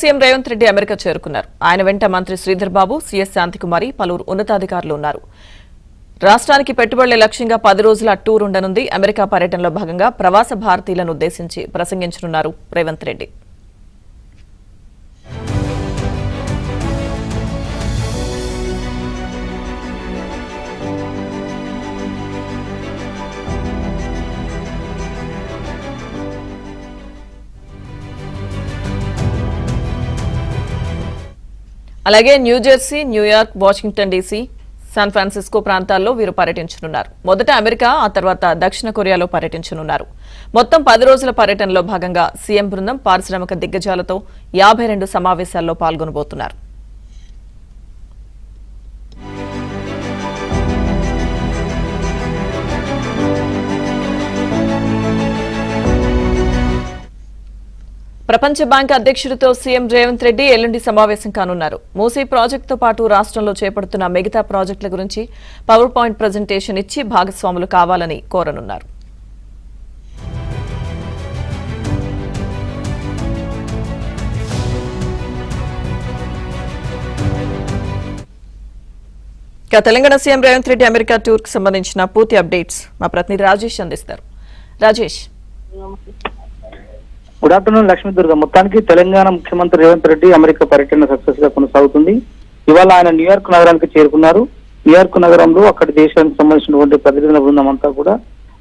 CM Revanth Reddy America చేరుకున్నారు. ఆయన వెంట మంత్రి శ్రీధర్ బాబు, సీఎస్ శాంతికుమారి, పలువురు ఉన్నతాధికారులు ఉన్నారు. రాష్ట్రానికి పెట్టుబడుల లక్ష్యంగా 10 రోజుల టూర్ ఉండనుంది. అమెరికా పర్యటనలో భాగంగా ప్రవాస భారతీయులను ఉద్దేశించి ప్రసంగించనున్నారు రేవంత్ రెడ్డి. అలాగే New Jersey, New York, Washington DC, San Francisco ప్రాంతాల్లో వీరు పర్యటించనున్నారు. మొదట అమెరికా, ఆ తర్వాత దక్షిణ కొరియాలో పర్యటించనున్నారు. మొత్తం 10 రోజుల పర్యటనలో భాగంగా సీఎం బృందం పారిశ్రామిక దిగ్గజాలతో 52 సమావేశాల్లో పాల్గొనబోతున్నారు. ప్రపంచ బ్యాంక్ అధ్యక్షుడితో సీఎం రేవంత్ రెడ్డి ఎల్లుండి సమావేశం కానున్నారు. మూసీ ప్రాజెక్టుతో పాటు రాష్ట్రంలో చేపడుతున్న మిగతా ప్రాజెక్టుల గురించి పవర్ పాయింట్ ప్రజెంటేషన్ ఇచ్చి భాగస్వాములు కావాలని కోరనున్నారు. Telangana CM Revanth Reddy America tour కు సంబంధించిన పూర్తి అప్డేట్స్ మా ప్రతినిధి రాజేష్ అందిస్తారు. Rajesh, good afternoon Lakshmi Durga. మొత్తానికి తెలంగాణ ముఖ్యమంత్రి రేవంత్ రెడ్డి అమెరికా పర్యటన సక్సెస్ గా కొనసాగుతుంది. ఇవాళ ఆయన న్యూయార్క్ నగరానికి చేరుకున్నారు. న్యూయార్క్ నగరంలో అక్కడి దేశానికి సంబంధించినటువంటి ప్రతినిధుల బృందం అంతా కూడా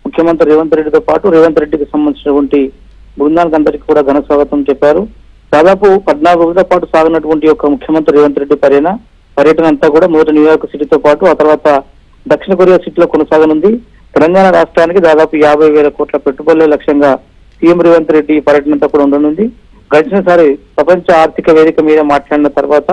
ముఖ్యమంత్రి రేవంత్ రెడ్డితో పాటు రేవంత్ రెడ్డికి సంబంధించినటువంటి బృందానికి అందరికీ కూడా ఘన స్వాగతం చెప్పారు. దాదాపు 14 రోజుల పాటు సాగినటువంటి యొక్క ముఖ్యమంత్రి రేవంత్ రెడ్డి పర్యటన అంతా కూడా మొదటి న్యూయార్క్ సిటీతో పాటు ఆ తర్వాత దక్షిణ కొరియా సిటీలో కొనసాగనుంది. తెలంగాణ రాష్ట్రానికి దాదాపు 50,000 కోట్ల పెట్టుబడుల లక్ష్యంగా సీఎం రేవంత్ రెడ్డి పర్యటన అంతా కూడా ఉండనుంది. గడిచినసారి ప్రపంచ ఆర్థిక వేదిక మీద మాట్లాడిన తర్వాత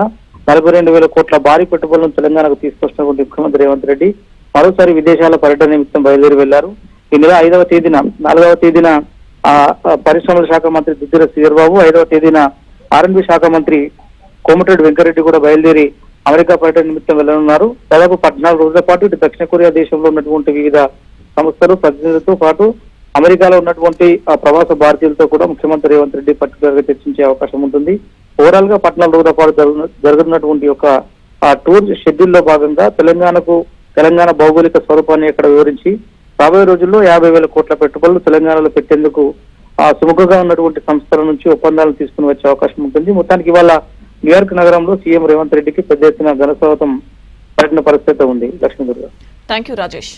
42,000 కోట్ల భారీ పెట్టుబడులను తెలంగాణకు తీసుకొచ్చినటువంటి ముఖ్యమంత్రి రేవంత్ రెడ్డి మరోసారి విదేశాల పర్యటన నిమిత్తం బయలుదేరి వెళ్లారు. ఈ నెల 4వ తేదీన పరిశ్రమల శాఖ మంత్రి దుద్దిల శ్రీధర్ బాబు, 5వ తేదీన R&B శాఖ మంత్రి కోమటిరెడ్డి వెంకరెడ్డి కూడా బయలుదేరి అమెరికా పర్యటన నిమిత్తం వెళ్లనున్నారు. దాదాపు 14 రోజుల పాటు ఇటు దక్షిణ కొరియా దేశంలో ఉన్నటువంటి వివిధ సంస్థలు, ప్రతినిధులతో పాటు అమెరికాలో ఉన్నటువంటి ప్రవాస భారతీయులతో కూడా ముఖ్యమంత్రి రేవంత్ రెడ్డి పర్టికులర్ గా చర్చించే అవకాశం ఉంటుంది. ఓవరాల్ గా 14 రోజుల పాటు జరుగుతున్నటువంటి ఒక టూర్ షెడ్యూల్ లో భాగంగా తెలంగాణ భౌగోళిక స్వరూపాన్ని ఇక్కడ వివరించి రాబోయే రోజుల్లో 50,000 కోట్ల పెట్టుబడులు తెలంగాణలో పెట్టేందుకు సుముఖంగా ఉన్నటువంటి సంస్థల నుంచి ఒప్పందాలను తీసుకుని వచ్చే అవకాశం ఉంటుంది. మొత్తానికి ఇవాళ న్యూయార్క్ నగరంలో సీఎం రేవంత్ రెడ్డికి పెద్ద ఎత్తున ఘన స్వాగతం పలికిన పరిస్థితి ఉంది. లక్ష్మీదుర్గ. థాంక్యూ రాజేష్.